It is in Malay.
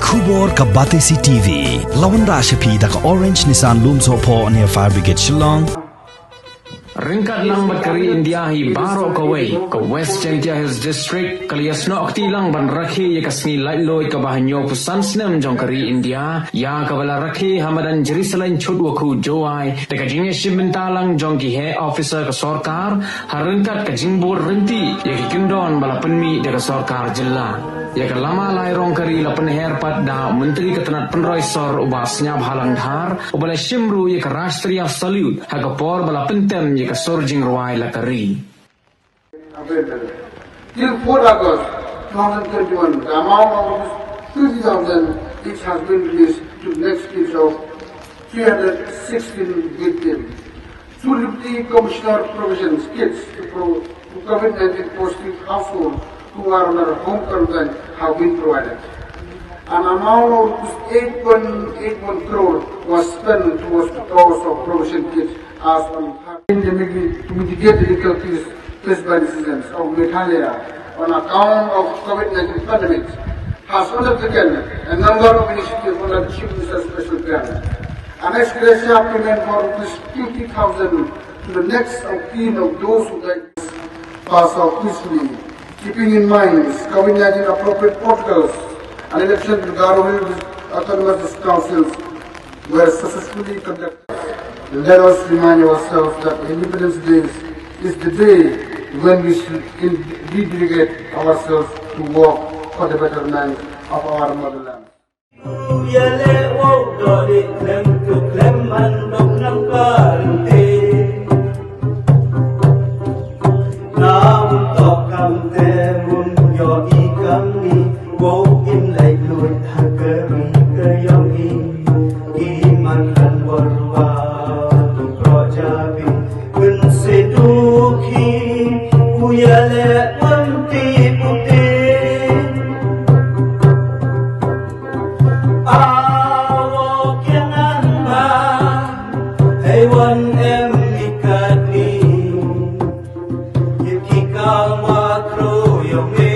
Kubor ka Batesi TV. Lawan Rashapi da ka Orange Nissan Lumso po near Fire Brigade Shillong. Ringkat lang Bakari India hi baro kaway ka West Chantia Hills District kalias no akti lang ban rakhi ya kasni lailoi ka bahanyo pusan snem jong kari India ya kabala rakhi hamadan Jerusalem chudwa ku joai teka jinge shimintalang jong ki he officer ka sarkar harengkat ka jingbor renti ya ki kindon bala penmi de ka sarkar jilla ya ka lama lai rong kari la penher pat da menteri ketenat penroi sor ubasnya bhalang dhar ubala shimru ya ka rashtriya salute ha ka por bala pentem ya ka surging ruai la kari. Till 4 August 2021, the amount of 30,000 each has been released to the next case of 316 victims. 250 commissioner provisions kits to COVID-19 positive households who are under home quarantine have been provided. An amount of 8.81 crore was spent towards the cost of provision kits as on endemically to mitigate the difficulties faced by the citizens of Meghalaya on account of COVID-19 pandemic has undertaken a number of initiatives under the Chief Minister's special plan. An ex gratia payment for rupees 50,000 to the next of kin of those who died pass off peacefully, keeping in mind COVID-19 appropriate protocols. An election to Garo Hills Autonomous Councils were successfully conducted. Let us remind ourselves that Independence Day is the day when we should dedicate ourselves to work for the betterment of our motherland. Yukika makro yome